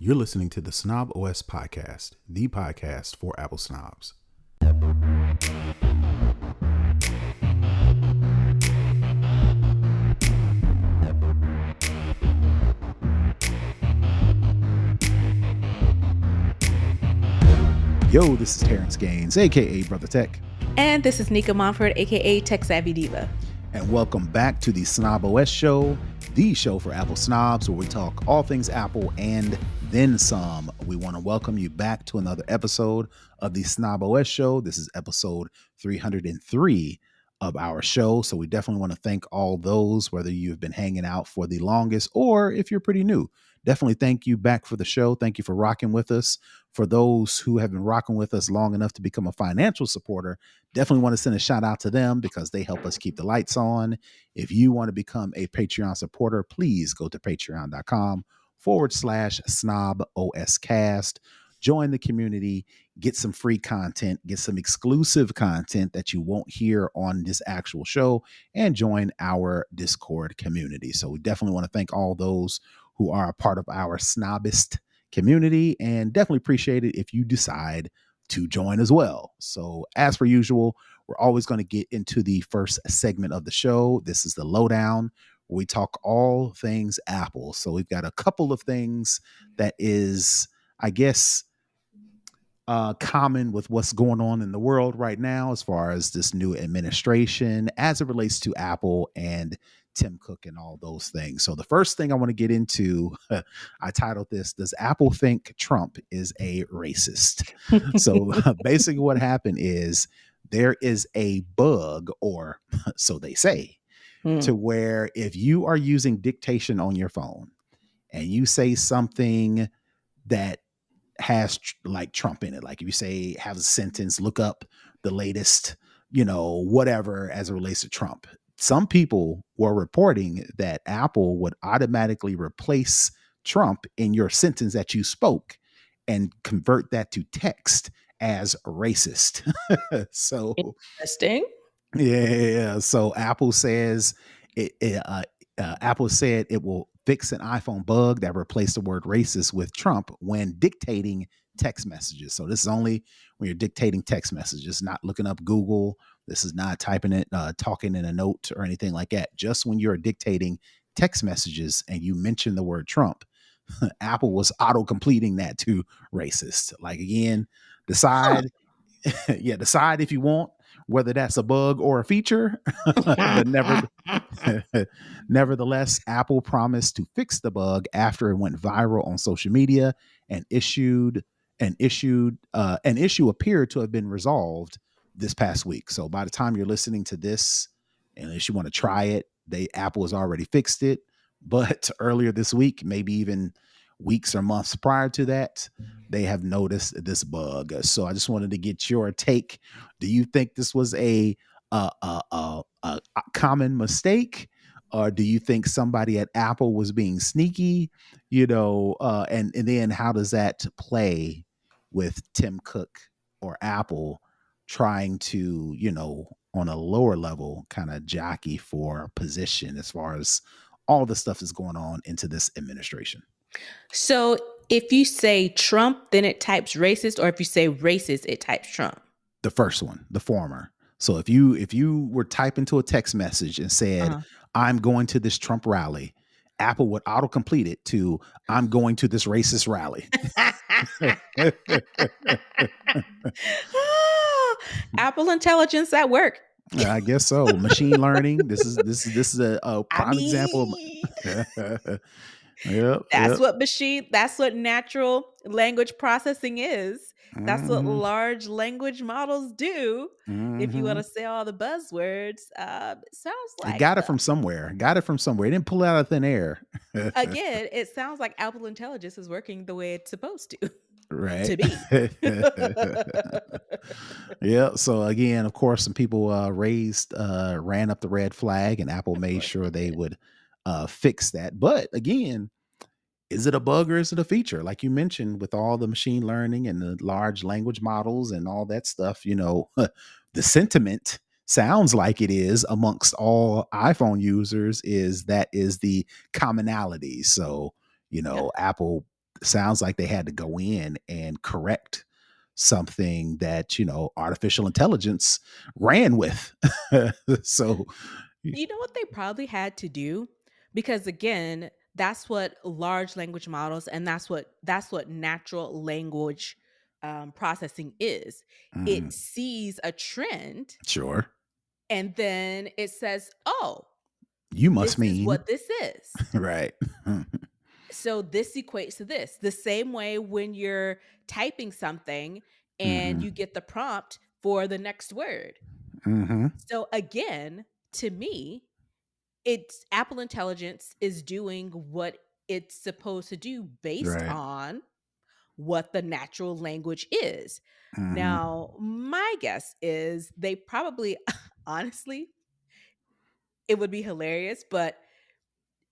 You're listening to the Snob OS podcast, the podcast for Apple snobs. Yo, this is Terrence Gaines, aka Brother Tech. And this is Nika Montford, aka Tech Savvy Diva. And welcome back to the Snob OS show, the show for Apple snobs, where we talk all things Apple and then some. We want to welcome you back to another episode of the Snob OS show. This is episode 303 of our show. So we definitely want to thank all those, whether you've been hanging out for the longest or if you're pretty new. Definitely thank you back for the show. Thank you for rocking with us. For those who have been rocking with us long enough to become a financial supporter, definitely want to send a shout out to them because they help us keep the lights on. If you want to become a Patreon supporter, please go to patreon.com/snoboscast. Join the community, get some free content, get some exclusive content that you won't hear on this actual show, and join our Discord community. So we definitely want to thank all those who are a part of our snobist community, and definitely appreciate it if you decide to join as well. So as per usual, we're always going to get into the first segment of the show. This is the Lowdown, where we talk all things Apple. So we've got a couple of things that is, I guess, common with what's going on in the world right now as far as this new administration as it relates to Apple and Tim Cook and all those things. So the first thing I want to get into, I titled this, Does Apple Think Trump is a Racist? So basically what happened is there is a bug, or so they say, to where if you are using dictation on your phone and you say something that has like Trump in it, like if you say, have a sentence, look up the latest, whatever as it relates to Trump. Some people were reporting that Apple would automatically replace Trump in your sentence that you spoke and convert that to text as racist. So interesting. Yeah. So Apple says Apple said it will fix an iPhone bug that replaced the word racist with Trump when dictating text messages. So this is only when you're dictating text messages, not looking up Google. This is not typing it, talking in a note or anything like that. Just when you're dictating text messages and you mention the word Trump, Apple was auto completing that to racist. Like, again, decide if you want whether that's a bug or a feature. But nevertheless, Apple promised to fix the bug after it went viral on social media, and an issue appeared to have been resolved this past week. So by the time you're listening to this, and if you want to try it, Apple has already fixed it. But earlier this week, maybe even weeks or months prior to that, they have noticed this bug. So I just wanted to get your take. Do you think this was a common mistake, or do you think somebody at Apple was being sneaky? And then how does that play with Tim Cook or Apple trying to, on a lower level, kind of jockey for position as far as all the stuff that's going on into this administration? So if you say Trump, then it types racist, or if you say racist, it types Trump? The first one, the former. So if you were typing to a text message and said, I'm going to this Trump rally, Apple would autocomplete it to, I'm going to this racist rally. Apple intelligence at work. I guess so. Machine learning. This is a prime example. That's what natural language processing is. That's what large language models do. If you want to say all the buzzwords, it sounds like it got it from somewhere. It didn't pull it out of thin air. Again, it sounds like Apple intelligence is working the way it's supposed to. Right. To be. Yeah. So again, of course, some people ran up the red flag, and Apple made sure they would fix that. But again, is it a bug or is it a feature? Like you mentioned, with all the machine learning and the large language models and all that stuff, the sentiment sounds like it is amongst all iPhone users is the commonality. So, Apple sounds like they had to go in and correct something that, artificial intelligence ran with. So, You know what they probably had to do? Because again, that's what large language models and that's what natural language processing is. It mhm, sees a trend sure. and then it says, "Oh, You must this is mean, what this is." right. So this equates to this. The same way when you're typing something and Hmm. you get the prompt for the next word. Hmm. So again, to me, it's Apple Intelligence is doing what it's supposed to do based Right. on what the natural language is. Hmm. Now, my guess is they probably honestly, it would be hilarious, but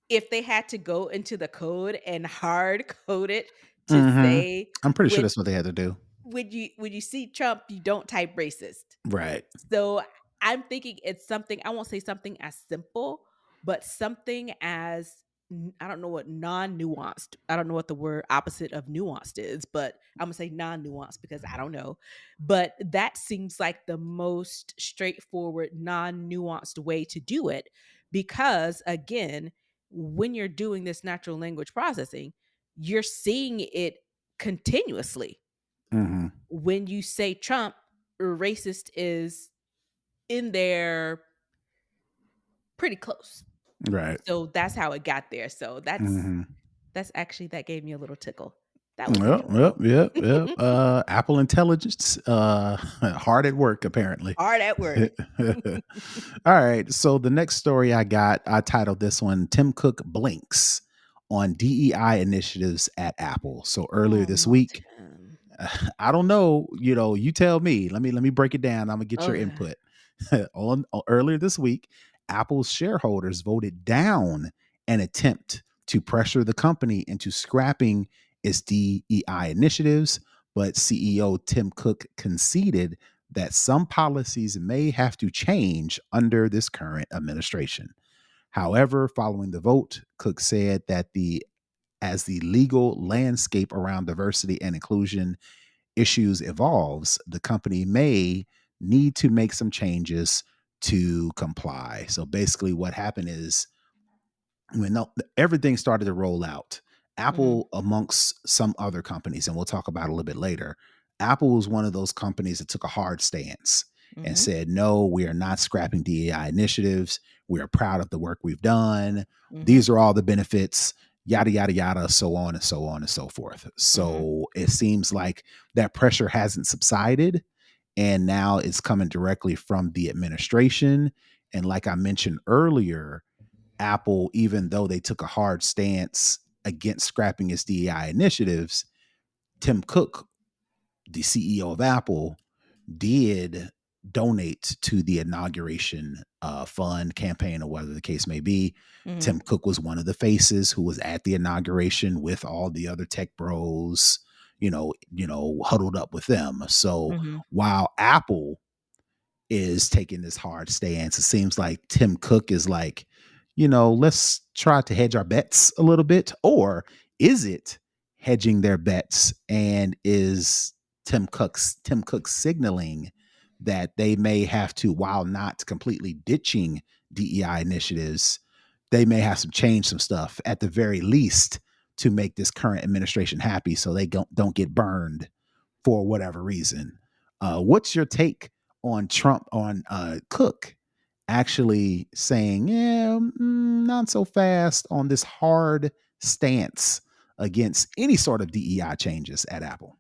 if they had to go into the code and hard code it to Hmm. say I'm pretty sure when that's what they had to do. when you see Trump, you don't type racist. Right. So I'm thinking it's something, I won't say something as simple, but something as I don't know what non-nuanced. I don't know what the word opposite of nuanced is, but I'm gonna say non-nuanced because I don't know. But that seems like the most straightforward, non-nuanced way to do it because again, when you're doing this natural language processing, you're seeing it continuously. Hmm. When you say Trump, racist is in there pretty close. Right. So that's how it got there. So Hmm. that's actually that gave me a little tickle. That was Yep, yep, enjoyable. yep, yep. Apple Intelligence, hard at work apparently. Hard at work. All right. So the next story I titled this one "Tim Cook Blinks on DEI Initiatives at Apple." So earlier this Oh, week, Tim. I don't know. You tell me. Let me break it down. I'm gonna get your Okay. input. Earlier this week, Apple's shareholders voted down an attempt to pressure the company into scrapping its DEI initiatives, but CEO Tim Cook conceded that some policies may have to change under this current administration. However, following the vote, Cook said that the as the legal landscape around diversity and inclusion issues evolves, the company may need to make some changes to comply. So basically, what happened is when everything started to roll out, Mhm. Apple, amongst some other companies, and we'll talk about it a little bit later, Apple was one of those companies that took a hard stance and Mhm. said, no, we are not scrapping DEI initiatives. We are proud of the work we've done. Mhm. These are all the benefits, yada, yada, yada, so on and so on and so forth. Mhm. So it seems like that pressure hasn't subsided. And now it's coming directly from the administration. And like I mentioned earlier, Apple, even though they took a hard stance against scrapping its DEI initiatives, Tim Cook, the CEO of Apple, did donate to the inauguration fund campaign or whatever the case may be. Mhm. Tim Cook was one of the faces who was at the inauguration with all the other tech bros, huddled up with them. So Mhm. while Apple is taking this hard stance. It seems like Tim Cook is like, let's try to hedge our bets a little bit. Or is it hedging their bets? And is Tim Cook signaling that they may have to, while not completely ditching DEI initiatives, they may have to change some stuff at the very least to make this current administration happy so they don't get burned for whatever reason. What's your take on Trump, on Cook actually saying, yeah, not so fast on this hard stance against any sort of DEI changes at Apple?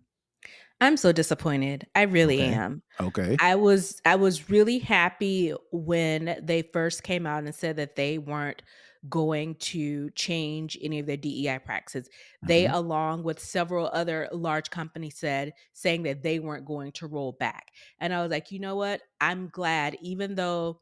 I'm so disappointed. I really Okay. am. Okay. I was really happy when they first came out and said that they weren't going to change any of their DEI practices. They, Hmm. along with several other large companies, saying that they weren't going to roll back. And I was like, you know what? I'm glad, even though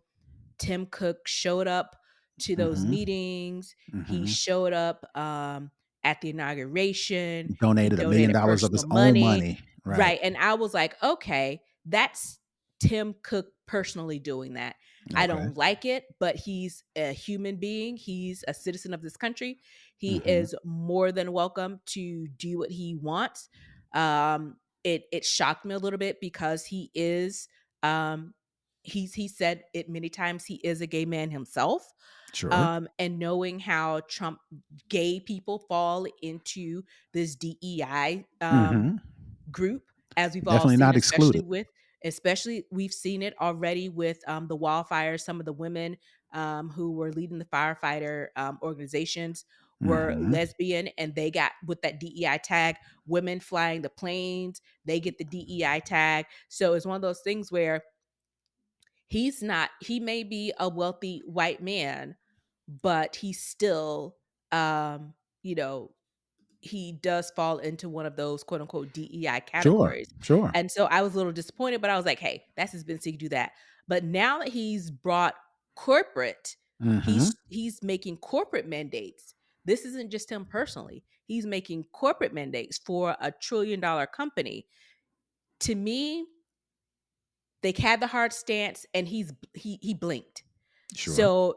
Tim Cook showed up to those Hmm. meetings. He Hmm. showed up at the inauguration. He Donated $1 million donated of his personal own money. money. Right. Right. And I was like, okay, that's Tim Cook personally doing that. I Okay. don't like it, but he's a human being. He's a citizen of this country. He Mm-hmm. is more than welcome to do what he wants. It shocked me a little bit because he is um he said it many times, he is a gay man himself. Sure. And knowing how Trump gay people fall into this DEI Mm-hmm. group, as we've all Definitely seen, not excluded. especially we've seen it already with the wildfires. Some of the women who were leading the firefighter organizations were Mm-hmm. lesbian, and they got with that DEI tag. Women flying the planes, they get the DEI tag. So it's one of those things where he may be a wealthy white man, but he's still um you know he does fall into one of those quote unquote DEI Sure. categories. Sure. And so I was a little disappointed, but I was like, hey, that's his business, he can do that. But now that he's brought corporate, Mm-hmm. he's making corporate mandates. This isn't just him personally. He's making corporate mandates for $1 trillion company. To me, they had the hard stance and he blinked. Sure. So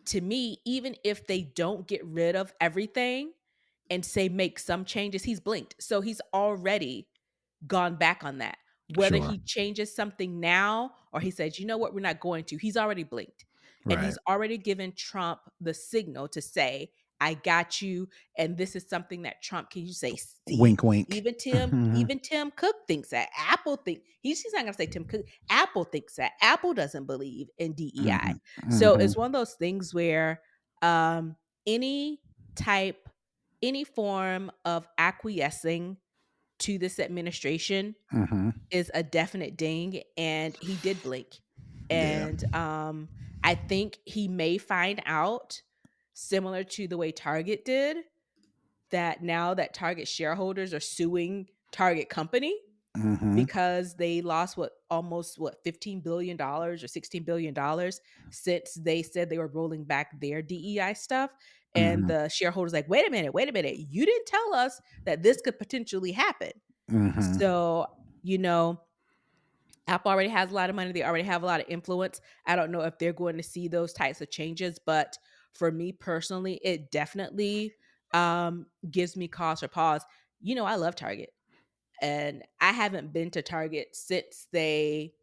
to me, even if they don't get rid of everything and say make some changes, he's blinked. So he's already gone back on that. Whether Sure. he changes something now or he says, you know what, we're not going to, he's already blinked. And Right. he's already given Trump the signal to say, I got you. And this is something that Trump can you say, see, Wink, wink. Mm-hmm. Even Tim Cook thinks that. Apple think he's not gonna say Tim Cook. Apple thinks that. Apple doesn't believe in DEI. Mm-hmm. So Mm-hmm. it's one of those things where um any type, any form of acquiescing to this administration Mm-hmm. is a definite ding, and he did blink. Yeah. And I think he may find out, similar to the way Target did, that now that Target shareholders are suing Target company Mm-hmm. because they lost almost $15 billion or $16 billion since they said they were rolling back their DEI stuff. And Mm-hmm. the shareholders like, wait a minute, you didn't tell us that this could potentially happen. Mm-hmm. So, you know, Apple already has a lot of money. They already have a lot of influence. I don't know if they're going to see those types of changes, but for me personally, it definitely gives me cause for pause. You know, I love Target, and I haven't been to Target since they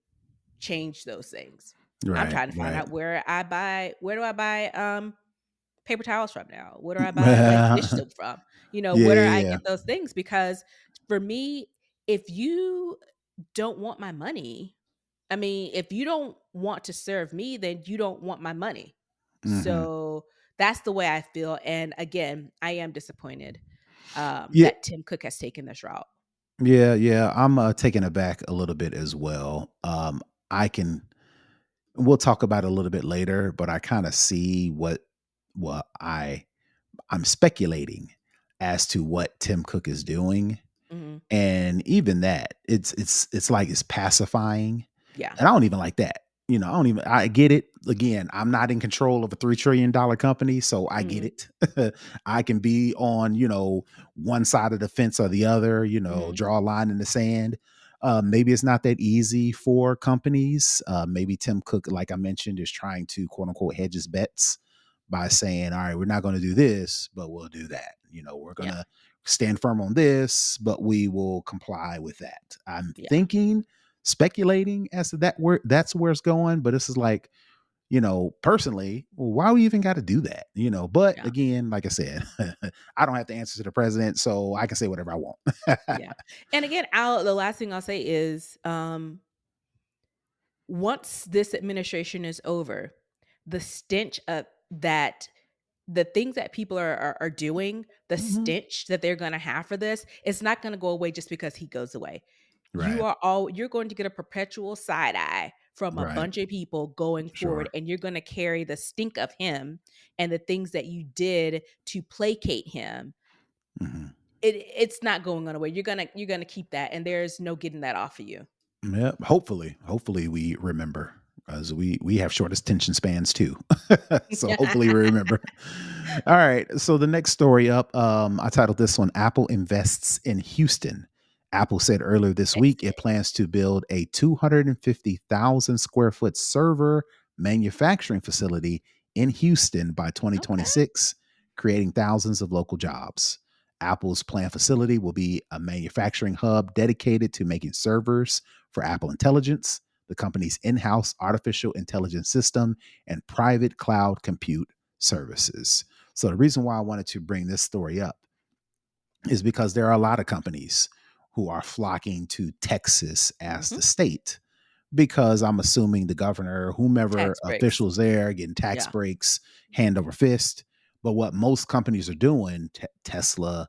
changed those things. I'm Right. trying to find Right. out where do I buy paper towels from now? Where do I buy like dish soap from? You know, Yeah. where do Yeah. I Yeah. get those things? Because for me, if you don't want my money, I mean, if you don't want to serve me, then you don't want my money. Mm-hmm. So that's the way I feel. And again, I am disappointed Yeah. that Tim Cook has taken this route. Yeah. Yeah. I'm taken aback a little bit as well. I can. We'll talk about it a little bit later, but I kind of see what I'm speculating as to what Tim Cook is doing. Hmm. And even that, it's like it's pacifying. Yeah. And I don't even like that. I get it. Again, I'm not in control of a $3 trillion company, so I get Hmm. it. I can be on, one side of the fence or the other, Hmm. draw a line in the sand. Maybe it's not that easy for companies. Maybe Tim Cook, like I mentioned, is trying to quote unquote hedge his bets by saying, all right, we're not going to do this, but we'll do that. We're going Yeah. to stand firm on this, but we will comply with that. I'm Yeah. thinking, speculating as to that's where it's going, but this is like, personally, well, why we even got to do that? But Yeah. again, like I said, I don't have to answer to the president, so I can say whatever I want. Yeah. And again, the last thing I'll say is once this administration is over, the stench of that the things that people are doing, the Mhm. stench that they're going to have for this, it's not going to go away just because he goes away. Right, You're going to get a perpetual side eye from a right, bunch of people going sure. forward, and you're going to carry the stink of him and the things that you did to placate him. Mhm. It's not going on away. You're gonna keep that, and there's no getting that off of you. Yeah, hopefully we remember, as we have shortest attention spans too. So hopefully we remember. All right. So the next story up, I titled this one Apple Invests in Houston. Apple said earlier this week it Exciting. plans to build a 250,000 square foot server manufacturing facility in Houston by Okay. 2026, creating thousands of local jobs. Apple's planned facility will be a manufacturing hub dedicated to making servers for Apple Intelligence, the company's in house artificial intelligence system, and private cloud compute services. So, the reason why I wanted to bring this story up is because there are a lot of companies who are flocking to Texas as Hmm. the state because I'm assuming the governor, whomever Tax breaks. officials there, getting tax Yeah. breaks hand over fist. But what most companies are doing, Tesla,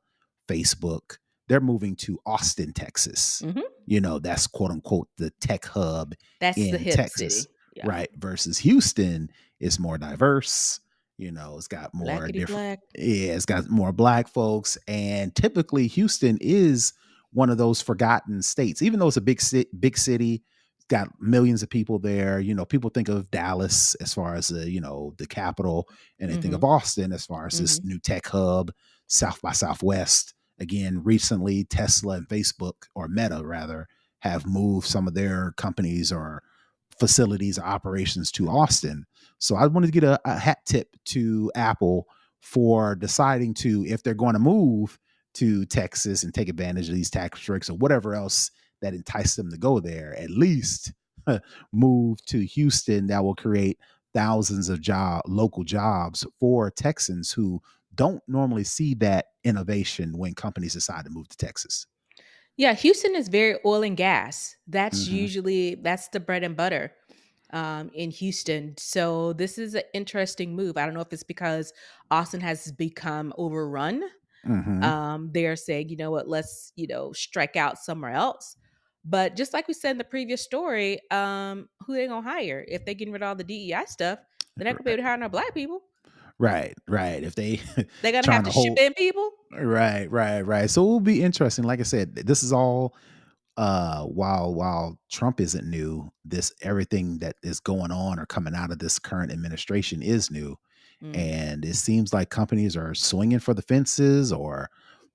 Facebook, they're moving to Austin, Texas. Hmm. That's quote unquote the tech hub That's the in hip Texas, city. Yeah. right? Versus Houston is more diverse. It's got more Blackety different, black. yeah, it's got more black folks. And typically, Houston is one of those forgotten states, even though it's a big city, got millions of people there. People think of Dallas as far as the capital, and they think Hmm. of Austin as far as this Hmm. new tech hub, South by Southwest. Again, recently Tesla and Facebook, or Meta rather, have moved some of their companies or facilities or operations to Austin. So I wanted to get a hat tip to Apple for deciding to, if they're going to move to Texas and take advantage of these tax breaks or whatever else that entice them to go there, at least move to Houston. That will create thousands of local jobs for Texans who don't normally see that innovation when companies decide to move to Texas. Yeah, Houston is very oil and gas. Hmm. That's the bread and butter in Houston. So this is an interesting move. I don't know if it's because Austin has become overrun. Hmm. They're saying, you know what, let's strike out somewhere else. But just like we said in the previous story, who they gonna hire if they getting rid of all the DEI stuff? They're not gonna be able to hire no black people. Right. If they They're gonna have trying to to ship hold, in people. right. So it will be interesting. Like I said, this is all while Trump isn't new, this everything that is going on or coming out of this current administration is new. Mm, And it seems like companies are swinging for the fences or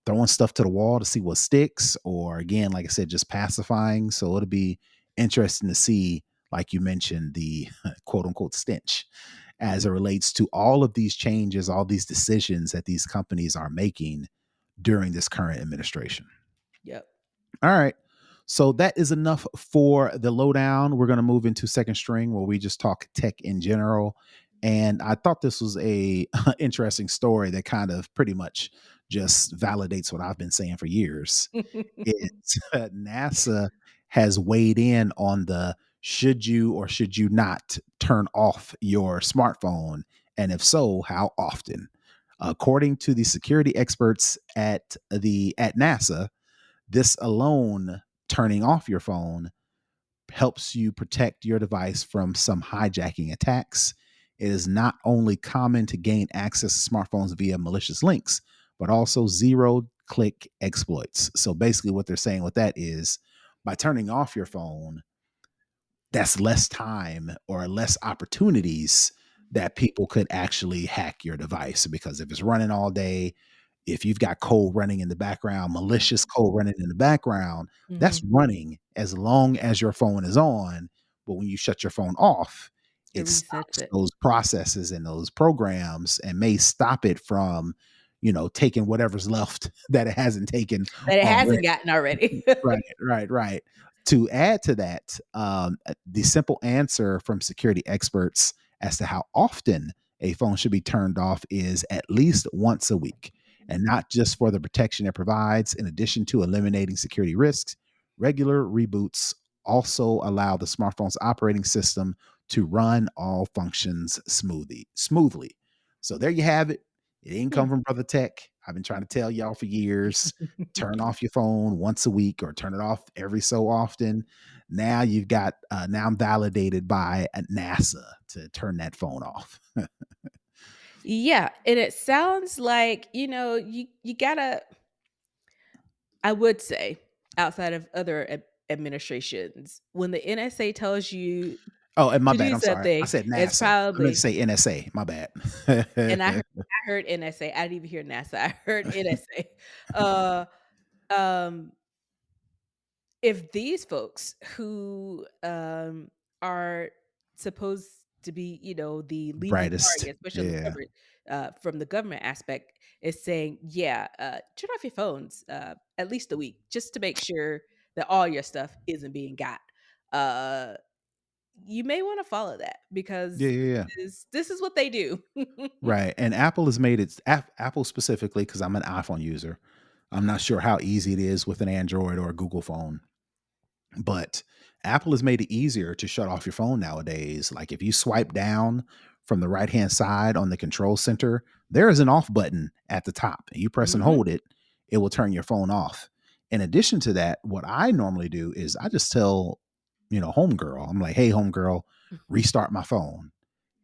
throwing stuff to the wall to see what sticks, or again, like I said, just pacifying. So it'll be interesting to see, like you mentioned, the quote unquote stench as it relates to all of these changes, all these decisions that these companies are making during this current administration. yep. All right. So that is enough for the lowdown. We're going to move into second string where we just talk tech in general. And I thought this was a interesting story that kind of pretty much just validates what I've been saying for years. It's NASA has weighed in on the should you or should you not turn off your smartphone, and if so, how often? According to the security experts at NASA, this alone, turning off your phone, helps you protect your device from some hijacking attacks. It is not only common to gain access to smartphones via malicious links, but also zero click exploits. So basically, what they're saying with that is by turning off your phone, that's less time or less opportunities that people could actually hack your device, because if it's running all day, if you've got code running in the background, malicious code running in the background, that's Hmm. running as long as your phone is on. But when you shut your phone off, It it resets stops it. those processes and those programs and may stop it from, taking whatever's left that it hasn't taken That it already. hasn't gotten already. Right. To add to that, the simple answer from security experts as to how often a phone should be turned off is at least once a week, and not just for the protection it provides. In addition to eliminating security risks, regular reboots also allow the smartphone's operating system to run all functions smoothly. So there you have it. It didn't Hmm. come from Brother Tech. I've been trying to tell y'all for years. Turn off your phone once a week or turn it off every so often. Now you've got now I'm validated by NASA to turn that phone off. Yeah, and it sounds like, you gotta, I would say, outside of other administrations, when the NSA tells you Oh, and my to bad. do I'm sorry. I something, said it's NASA. I meant to probably, say NSA. My bad. and I heard NSA. I didn't even hear NASA. I heard NSA. Uh, um, if these folks who are supposed to be, the leading Brightest. party, especially on the Yeah. government, from the government aspect, is saying, yeah, turn off your phones at least a week just to make sure that all your stuff isn't being got. Uh, you may want to follow that Yeah, because yeah, yeah. this is what they do. Right. And Apple has made it Apple specifically because I'm an iPhone user. I'm not sure how easy it is with an Android or a Google phone. But Apple has made it easier to shut off your phone nowadays. Like if you swipe down from the right hand side on the control center, there is an off button at the top. You press and Mhm, hold it, it will turn your phone off. In addition to that, what I normally do is I just tell, homegirl, I'm like, hey, homegirl, mhm, restart my phone.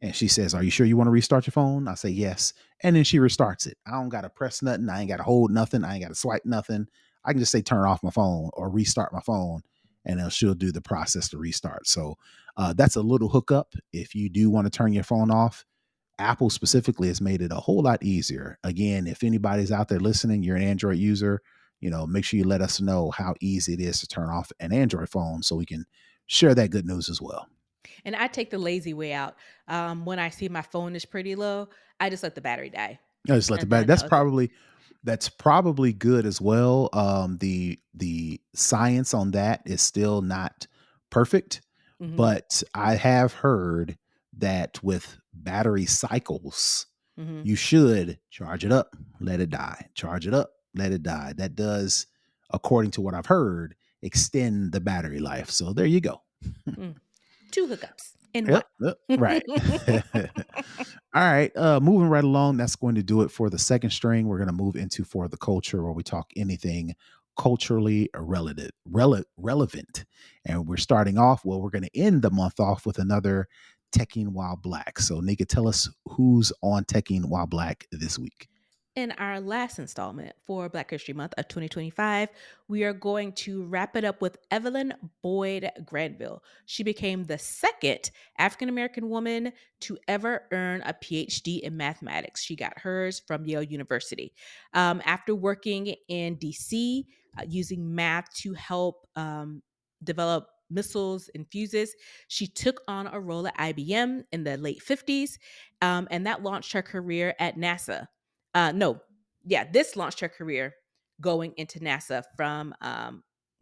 And she says, are you sure you want to restart your phone? I say, yes. And then she restarts it. I don't got to press nothing. I ain't got to hold nothing. I ain't got to swipe nothing. I can just say, turn off my phone or restart my phone. And then she'll do the process to restart. So that's a little hookup. If you do want to turn your phone off, Apple specifically has made it a whole lot easier. Again, if anybody's out there listening, you're an Android user, make sure you let us know how easy it is to turn off an Android phone so we can share that good news as well. and I take the lazy way out. When I see my phone is pretty low, I just let the battery die, I just let the and back. then that was it. That's probably good as well. The science on that is still not perfect, Mhm, but I have heard that with battery cycles, mhm, you should charge it up, let it die, charge it up, let it die. That does, according to what I've heard, extend the battery life. So there you go. mm. 2 hookups in 1. Yep, right. All right, moving right along, that's going to do it for the second string. We're going to move into for the culture, where we talk anything culturally relevant. And we're starting off, well, we're going to end the month off with another Teching While Black. So, Nika, tell us who's on Teching While Black this week. In our last installment for Black History Month of 2025, we are going to wrap it up with Evelyn Boyd Granville. She became the second African American woman to ever earn a PhD in mathematics. She got hers from Yale University. After working in DC, using math to help develop missiles and fuses, she took on a role at IBM in the late 50s, and that launched her career at NASA. No, yeah, this launched her career going into NASA from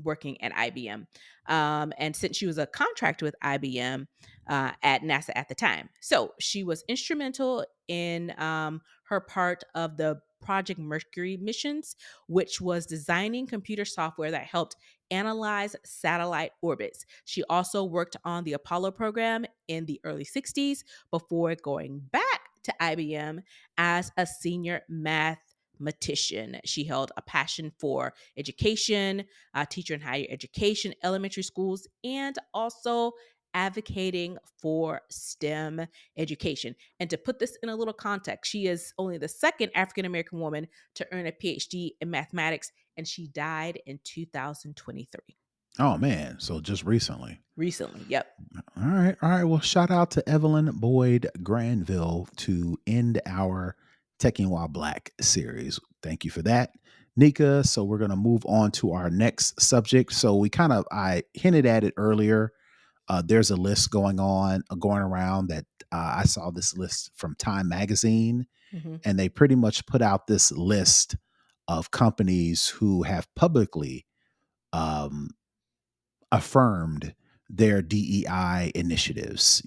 working at IBM. And since she was a contractor with IBM at NASA at the time, so she was instrumental in her part of the Project Mercury missions, which was designing computer software that helped analyze satellite orbits. She also worked on the Apollo program in the early 60s before going back to IBM as a senior mathematician. She held a passion for education, teacher in higher education, elementary schools, and also advocating for STEM education. And to put this in a little context, she is only the second African American woman to earn a PhD in mathematics, and she died in 2023. Oh, man. So, just recently. Recently, yep. All right. All right. Well, shout out to Evelyn Boyd Granville to end our Teching While Black series. Thank you for that, Nika. So we're going to move on to our next subject. So I hinted at it earlier. There's a list going around that I saw this list from Time Magazine, Hmm. and they pretty much put out this list of companies who have publicly um, affirmed their DEI initiatives.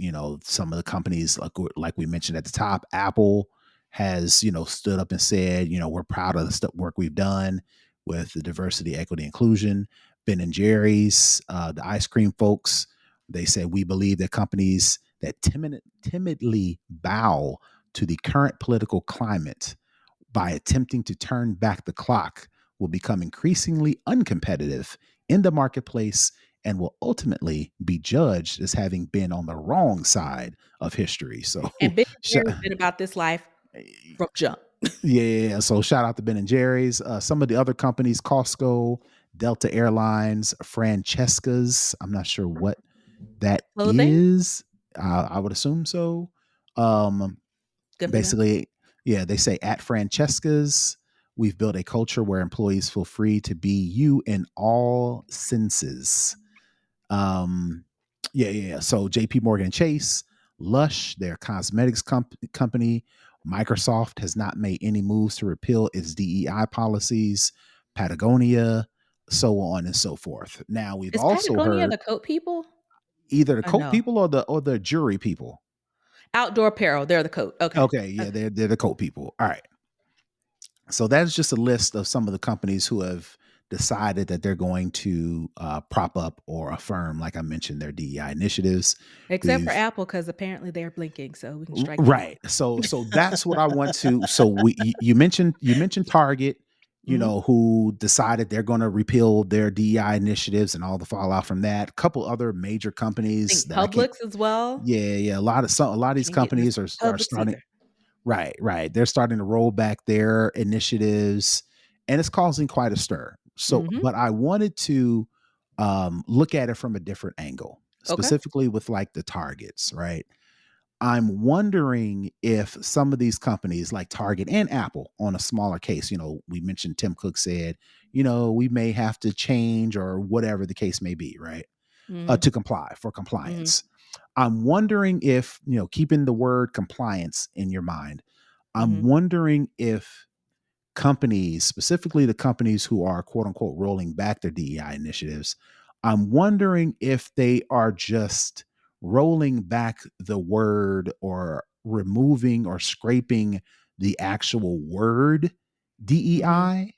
Some of the companies, like we mentioned at the top, Apple has stood up and said, we're proud of the work we've done with the diversity, equity, inclusion. Ben and Jerry's, the ice cream folks, they said we believe that companies that timidly bow to the current political climate by attempting to turn back the clock will become increasingly uncompetitive in the marketplace and will ultimately be judged as having been on the wrong side of history. So, And Ben sh- Jerry's been about this life from jump. yeah. So, shout out to Ben and Jerry's. Some of the other companies: Costco, Delta Airlines, Francesca's. I'm not sure what that Clothing, is. I would assume so. Um, good for them. Basically, yeah, they say at Francesca's, we've built a culture where employees feel free to be you in all senses. Um, yeah. So JP Morgan Chase, Lush, their cosmetics company. Microsoft has not made any moves to repeal its DEI policies. Patagonia, so on and so forth. Now, we've Is also Patagonia heard the coat people? either the Or coat no? people or the jury people. Outdoor apparel. They're the coat. Okay. Okay, yeah, Okay. they're the coat people. All right. So that's just a list of some of the companies who have decided that they're going to prop up or affirm, like I mentioned, their DEI initiatives. Except for We've Apple, because apparently they're blinking, so we can strike them off. right. So that's what I want to. So you mentioned Target, Mhm. who decided they're going to repeal their DEI initiatives and all the fallout from that. A couple other major I companies think that I can't. Publix as well. Yeah. A lot of these Can't get this companies are Publix starting. either. Right. They're starting to roll back their initiatives, and it's causing quite a stir. So, Mhm. but I wanted to look at it from a different angle, Okay. specifically with like the targets, right? I'm wondering if some of these companies like Target and Apple on a smaller case, we mentioned Tim Cook said, we may have to change or whatever the case may be, right? Mhm. To comply for Mhm. compliance. I'm wondering if, keeping the word compliance in your mind, I'm Mhm. wondering if companies, specifically the companies who are quote unquote rolling back their DEI initiatives, I'm wondering if they are just rolling back the word or removing or scraping the actual word Mhm. DEI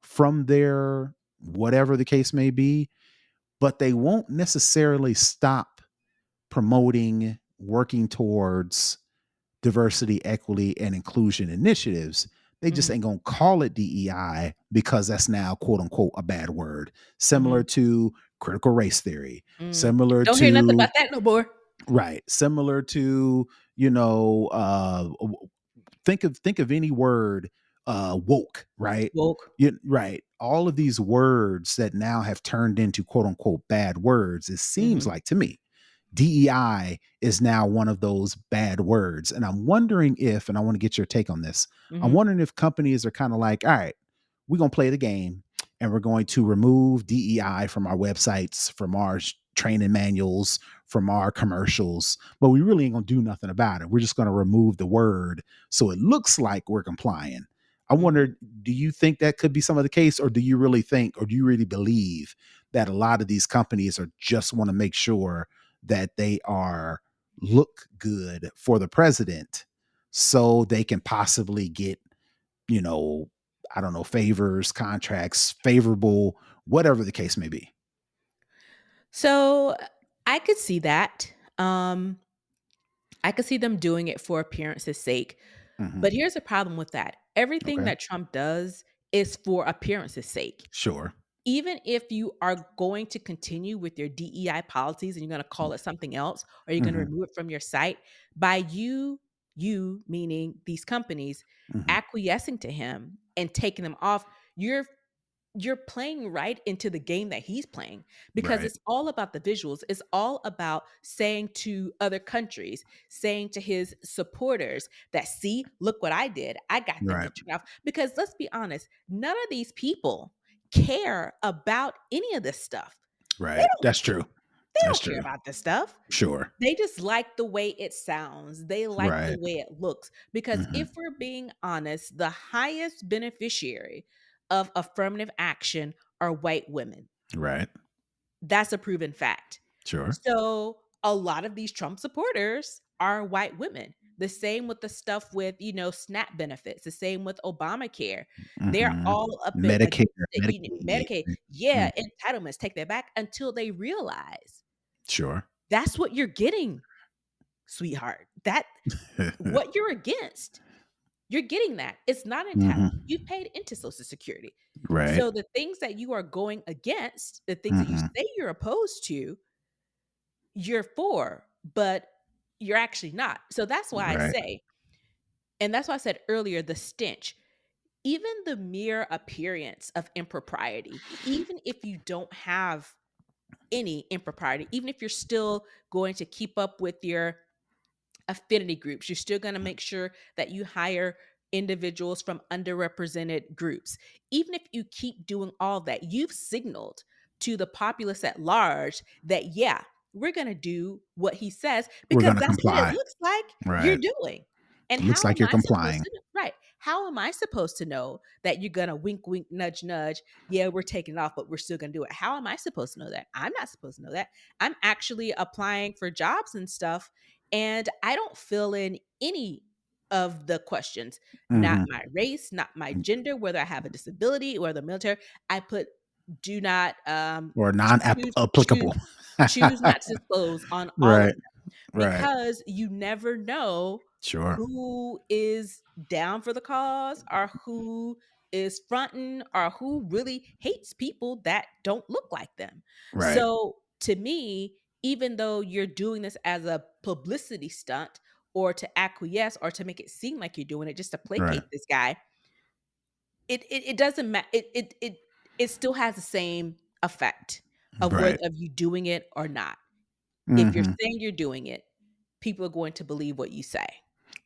from their whatever the case may be, but they won't necessarily stop promoting, working towards diversity, equity, and inclusion initiatives. They just Mhm. ain't gonna call it DEI because that's now quote unquote a bad word. Similar Mhm. to critical race theory, Mm. similar Don't hear nothing to about that no more. right, similar to think of any word, woke, right? Woke. Right. All of these words that now have turned into quote unquote bad words, it seems Mhm. like to me DEI is now one of those bad words. And I'm wondering if, and I want to get your take on this, I'm Mhm. wondering if companies are kind of like, all right, we're going to play the game and we're going to remove DEI from our websites, from our training manuals, from our commercials, but we really ain't going to do nothing about it. We're just going to remove the word so it looks like we're complying. I Mhm. wonder, do you think that could be some of the case, or do you really think, or do you really believe that a lot of these companies are just want to make sure that they are look good for the president so they can possibly get, you know, I don't know, favors, contracts, favorable, whatever the case may be? So, I could see that. I could see them doing it for appearance's sake. Hmm. But here's the problem with that. Everything Okay. that Trump does is for appearance's sake. Sure. Even if you are going to continue with your DEI policies and you're going to call it something else, or you're going to Hmm. remove it from your site, by you meaning these companies Hmm. acquiescing to him and taking them off, you're playing right into the game that he's playing, because Right. it's all about the visuals. It's all about saying to other countries, saying to his supporters that, see, look what I did. I got them to Right. turn off. Because let's be honest, none of these people care about any of this stuff. They Right. don't That's true. they That's don't care true. about this stuff. Sure. They just like the way it sounds. They like the Right. way it looks. Because Hmm. if we're being honest, the highest beneficiary of affirmative action are white women. Right. That's a proven fact. Sure. So a lot of these Trump supporters are white women. The same with the stuff with, SNAP benefits, the same with Obamacare. They're Hmm. all up against Medicare, it, Medicaid. Medicaid. Mhm. Yeah, entitlements, take that back, until they realize Sure. that's what you're getting, sweetheart. That what you're against. You're getting that. It's not entitlement. Hmm. You paid into Social Security. Right. So the things that you are going against, the things that you Hmm. say you're opposed to, you're for, but you're actually not. So that's why I Right. say, and that's why I said earlier, the stench, even the mere appearance of impropriety, even if you don't have any impropriety, even if you're still going to keep up with your affinity groups, you're still going to make sure that you hire individuals from underrepresented groups. Even if you keep doing all that, you've signaled to the populace at large that, yeah, we're going to do what he says We're because going to that's what it comply. looks like you're Right. doing. And It looks how like am you're I supposed complying. to know? Right. How am I supposed to know that you're going to wink, wink, nudge, nudge? Yeah, we're taking it off, but we're still going to do it. How am I supposed to know that? I'm not supposed to know that. I'm actually applying for jobs and stuff, and I don't fill in any of the questions, not Hmm. my race, not my gender, whether I have a disability or the military. I put do not Or choose choose non-applicable. choose not to disclose on all of Right. them Right. because you never know Sure. who is down for the cause or who is fronting or who really hates people that don't look like them. Right. So to me, even though you're doing this as a publicity stunt or to acquiesce or to make it seem like you're doing it just to Right. placate this guy, it doesn't matter. It still has the same effect of whether Right. of you doing it or not. If you're Hmm. saying you're doing it, people are going to believe what you say.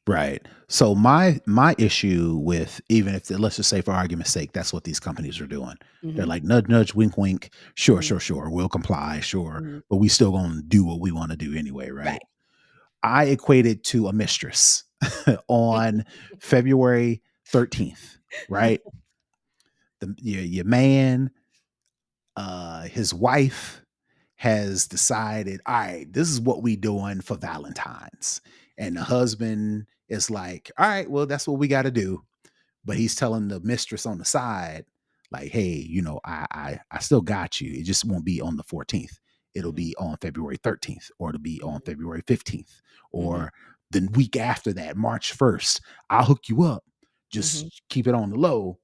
Right. So my issue with, even if, let's just say for argument's sake, that's what these companies are doing. They're Mhm, like nudge nudge, wink wink. Sure, mhm, sure, sure. We'll comply. Sure, mhm. but we still gonna do what we want to do anyway, right? Right. I equated to a mistress on February 13th, right? Your man, his wife has decided, all right, this is what we doing for Valentine's. And the husband is like, all right, well, that's what we got to do. But he's telling the mistress on the side, like, hey, I still got you. It just won't be on the 14th. It'll Mhm, be on February 13th, or it'll be on mhm, February 15th, mhm, or the week after that, March 1st. I'll hook you up. mhm, Just keep it on the low.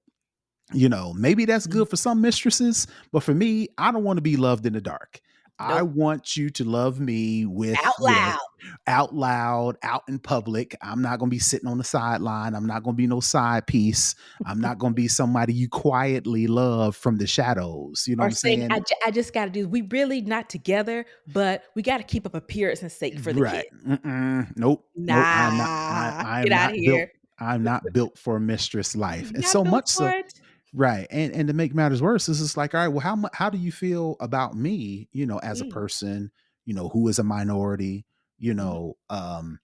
Maybe that's mhm. good for some mistresses, but for me, I don't want to be loved in the dark. I Nope. want you to love me with, Out loud. out loud, out in public. I'm not going to be sitting on the sideline. I'm not going to be no side piece. I'm not going to be somebody you quietly love from the shadows. You know what Or I'm saying, saying? I just gotta do we really not together, but we gotta keep up appearance's sake for the Right. kid. Mm-mm. Nope. Nope. I'm not. Nah, I get am outta not built. here. I'm not built for mistress life, and Not so built much for so. it. Right. And to make matters worse, this is like, all right, well, how do you feel about me, as a Mm, person, who is a minority, you mhm, know, um,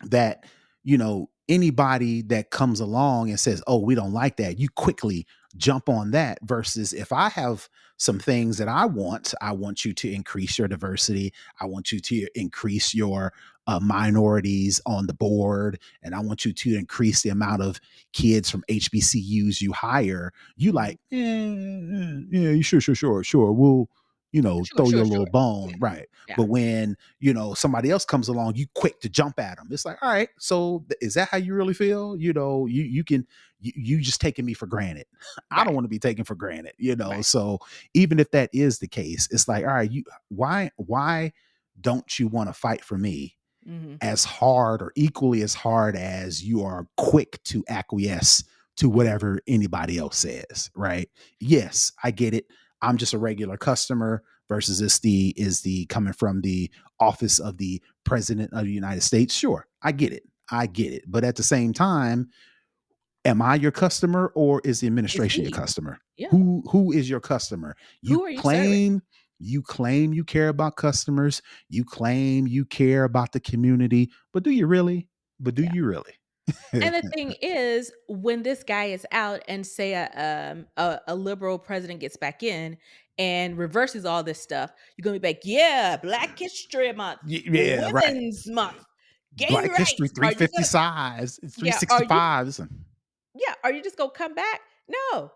that, anybody that comes along and says, oh, we don't like that, you quickly jump on that, versus if I have some things that I want you to increase your diversity. I want you to increase your minorities on the board, and I want you to increase the amount of kids from HBCUs you hire. You mhm. like, yeah, sure, sure, sure, sure. We'll, Sure, throw you sure, a sure. little Yeah, bone. Right. yeah. But when, somebody else comes along, you quick to jump at them. It's like, all right, so is that how you really feel? You can, you just taking me for granted. I don't Right, want to be taken for granted, right. so even if that is the case, it's like, all right, why don't you want to fight for me Mhm, as hard, or equally as hard, as you are quick to acquiesce to mhm, whatever anybody else says, right? Yes, I get it. I'm just a regular customer, versus this the is the coming from the office of the president of the United States. Sure, I get it. I get it. But at the same time, am I your customer, or is the it's administration your he. customer? Yeah. Who is your customer? You Who are you serving? claim you claim you care about customers, you claim you care about the community, but do you really? But do Yeah. you really? And the thing is, when this guy is out and say a liberal president gets back in and reverses all this stuff, you're gonna be like, yeah, Black History Month, Yeah, right. Women's Month, gay Black History rights. Are you gonna 355, yeah, are you 365. Listen. are you just gonna come back? No,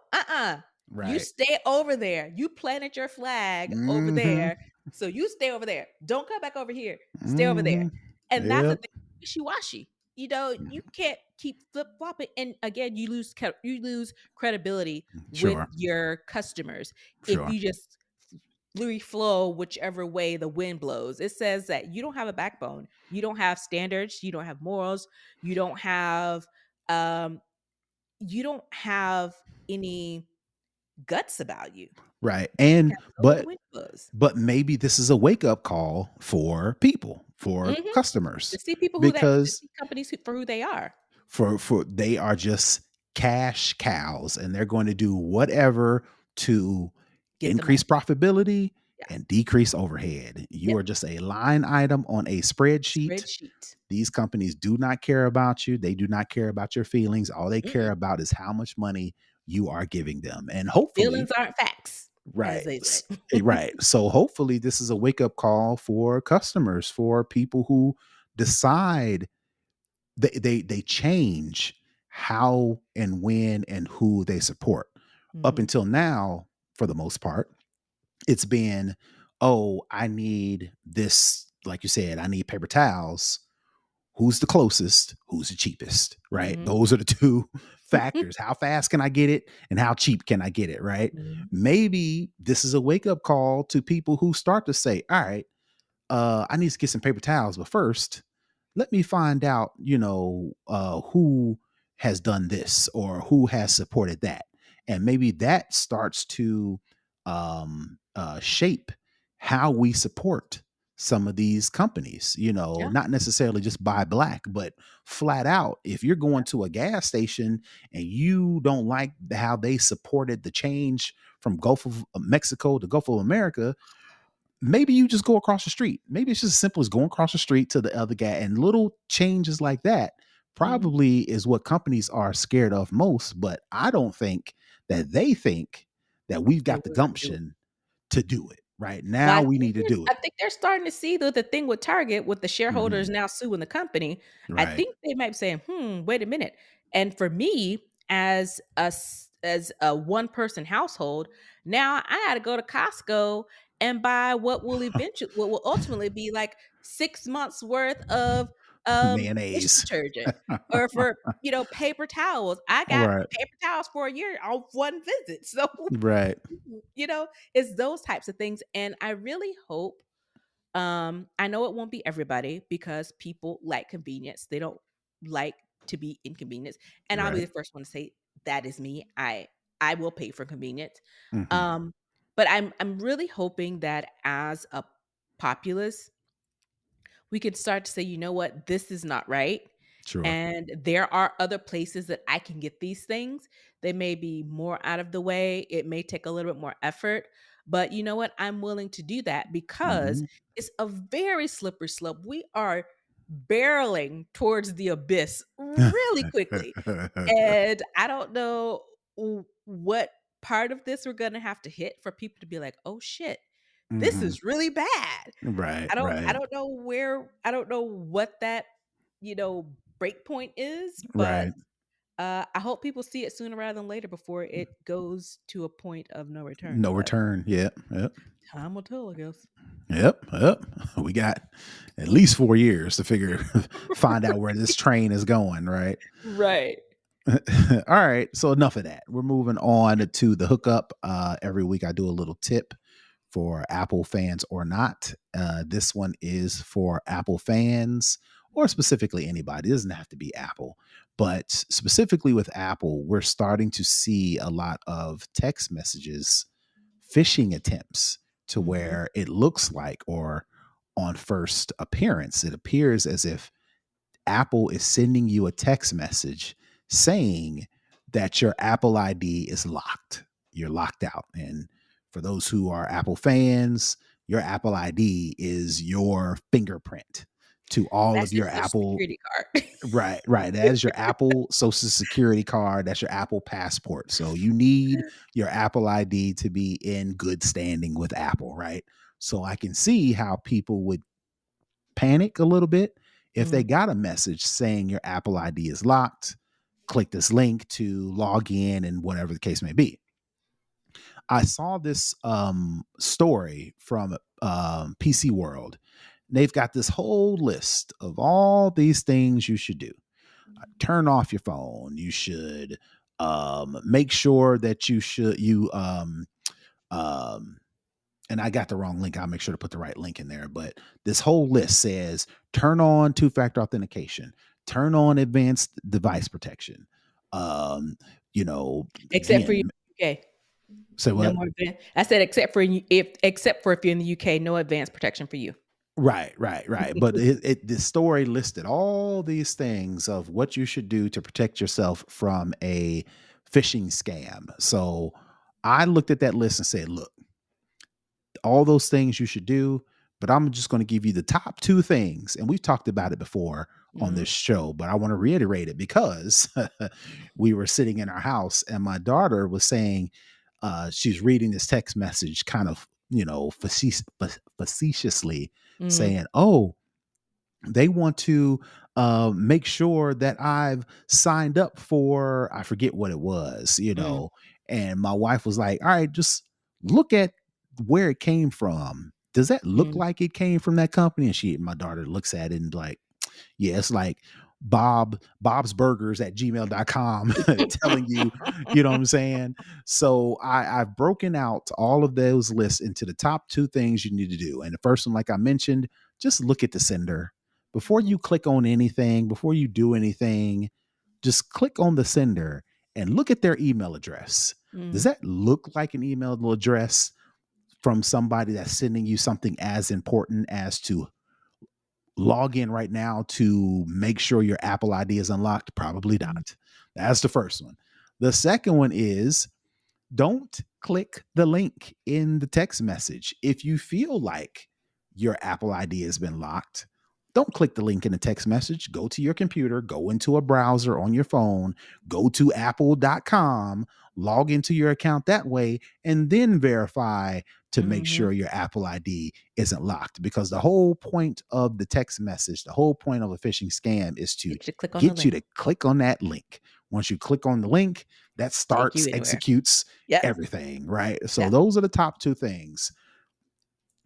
You Right. stay over there. You planted your flag over Mhm. there. So you stay over there. Don't come back over here. Stay over there. Mhm. And that's the Yep. thing, wishy-washy. You can't keep flip-flopping. And again, you lose credibility with Sure. your customers if Sure. you just free flow whichever way the wind blows. It says that you don't have a backbone. You don't have standards. You don't have morals. You don't have um you don't have any guts about you. Right. You And kinda go with the but wind blows. but maybe this is a wake up call for people, for Mhm. customers, To see people to because see companies for who they are. for they are just cash cows, and they're going to do whatever to Get the increase money. profitability, Yeah. and decrease overhead. You Yep. are just a line item on a spreadsheet. Spreadsheet. These companies do not care about you. They do not care about your feelings. All they care Mm-mm. about is how much money you are giving them. And hopefully, Feelings aren't facts, as right. they say. Right. So hopefully this is a wake up call for customers, for people who decide they change how and when and who they support. Up Mhm. until now, for the most part, it's been, oh, I need this, like you said, I need paper towels. Who's the closest? Who's the cheapest? Right? Mhm. Those are the two factors. How fast can I get it and how cheap can I get it? Right? Mhm. Maybe this is a wake up call to people who start to say, all right, I need to get some paper towels, but first, let me find out, who has done this or who has supported that. And maybe that starts to shape how we support some of these companies, Yeah. not necessarily just buy black, but flat out. If you're going to a gas station and you don't like how they supported the change from Gulf of Mexico to Gulf of America, maybe you just go across the street. Maybe it's just as simple as going across the street to the other guy, and little changes like that Mhm. probably is what companies are scared of most. But I don't think that they think that we've They got the will not do it. gumption to do it. Right Well, now, we need to do I it. think they're starting to see though the thing with Target with the shareholders Mhm. now suing the company. I Right. think they might be saying, wait a minute." And for me, as a one person household, now I had to go to Costco and buy what will ultimately be like 6 months worth of dish Mayonnaise. detergent, or for, paper towels. I got Right. paper towels for a year on one visit. So Right. you know, it's those types of things. And I really hope, I know it won't be everybody because people like convenience. They don't like to be inconvenienced. And I'll be Right. the first one to say that is me. I will pay for convenience. Mhm. Um, but I'm really hoping that as a populace, we could start to say, you know what, this is not right. Sure. And there are other places that I can get these things. They may be more out of the way. It may take a little bit more effort. But you know what? I'm willing to do that because Mhm. it's a very slippery slope. We are barreling towards the abyss really quickly. And I don't know what part of this we're going to have to hit for people to be like, oh shit, this Mhm. is really bad. Right. I Right. don't know where I don't know what that, break point is, but Right. I hope people see it sooner rather than later before it goes to a point of no return. No But return. Yep. Yep. time will tell, I guess. Yep, yep. We got at least 4 years to find out where this train is going, right? Right. All right, so enough of that. We're moving on to the hookup. Every week I do a little tip for Apple fans or not. This one is for Apple fans or specifically anybody. It doesn't have to be Apple, but specifically with Apple, we're starting to see a lot of text messages, phishing attempts to Mhm. where it looks like, or on first appearance, it appears as if Apple is sending you a text message saying that your Apple ID is locked. You're locked out. And for those who are Apple fans, your Apple ID is your fingerprint to all That's of your your Social Apple. Security card. Right, right. That is your Apple Social Security card. That's your Apple passport. So you need your Apple ID to be in good standing with Apple, right? So I can see how people would panic a little bit if they Mm. got a message saying your Apple ID is locked. Click this link to log in and whatever the case may be. I saw this story from PC World. They've got this whole list of all these things you should do. Turn off your phone. You should make sure that um, and I got the wrong link. I'll make sure to put the right link in there. But this whole list says turn on two-factor authentication, turn on advanced device protection. Um, Except for you again, in the UK. say No what? more I said except for if you're in the UK, no advanced protection for you. Right, right, right. But the story listed all these things of what you should do to protect yourself from a phishing scam. So I looked at that list and said, look, all those things you should do, but I'm just going to give you the top 2 things. And we've talked about it before on Mhm. this show, but I want to reiterate it because we were sitting in our house and my daughter was saying, she's reading this text message kind of, facetiously Mhm. saying, oh, they want to make sure that I've signed up for, I forget what it was, Mhm. and my wife was like, all right, just look at where it came from. Does that look Mhm. like it came from that company? And my daughter looks at it and like, yeah, it's like Bob's Burgers at gmail.com telling you, you know what I'm saying? So I've broken out all of those lists into the top 2 things you need to do. And the first one, like I mentioned, just look at the sender. Before Mhm. you click on anything, before you do anything, just click on the sender and look at their email address. Does Mhm. that look like an email address from somebody that's sending you something as important as to log in right now to make sure your Apple ID is unlocked? Probably Mhm. not. That's the first one. The second one is don't click the link in the text message. If you feel like your Apple ID has been locked, don't click the link in the text message. Go to your computer, go into a browser on your phone, go to apple.com, log into your account that way, and then verify to make Mhm. sure your Apple ID isn't locked. Because the whole point of the text message, the whole point of a phishing scam is to Get you to click on the get you link. to click on that link. Once you click on the link, that Take you starts, anywhere. executes Yep. everything, right? So Yep. those are the top 2 things.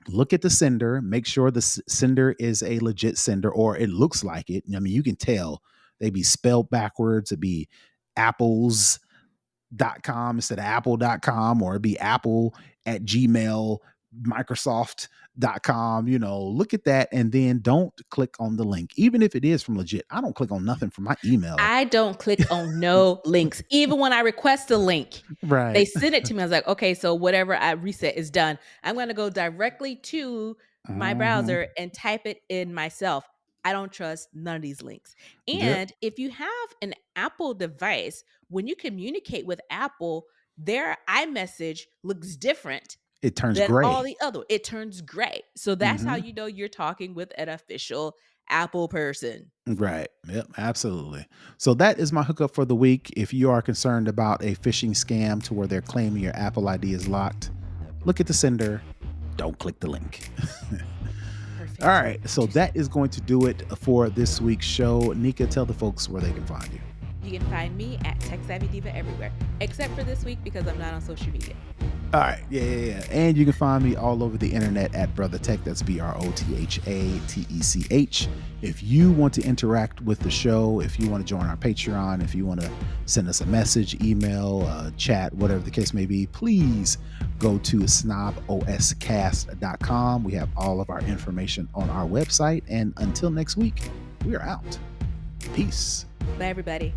Look at the sender, make sure the sender is a legit sender or it looks like it. I mean, you can tell they be spelled backwards. It'd be apples.com instead of apple.com, or it'd be apple at Gmail, Microsoft.com. Look at that and then don't click on the link. Even if it is from legit, I don't click on nothing from my email. I don't click on no links. Even when I request a link, they Right. send it to me. I was like, okay, so whatever I reset is done. I'm going to go directly to my Mhm. browser and type it in myself. I don't trust none of these links. Yep. And if you have an Apple device, when you communicate with Apple, their iMessage looks different It turns than all gray. the other. It turns gray. So that's how Mhm. you know you're talking with an official Apple person. Right. Yep. Absolutely. So that is my hookup for the week. If you are concerned about a phishing scam to where they're claiming your Apple ID is locked, look at the sender. Don't click the link. All Perfect. right. So that Interesting. is going to do it for this week's show. Nika, tell the folks where they can find you. You can find me at Tech Savvy Diva everywhere, except for this week because I'm not on social media. All right. Yeah. And you can find me all over the internet at Brother Tech. That's BROTHATECH. If you want to interact with the show, if you want to join our Patreon, if you want to send us a message, email, chat, whatever the case may be, please go to snoboscast.com. We have all of our information on our website. And until next week, we are out. Peace. Bye, everybody.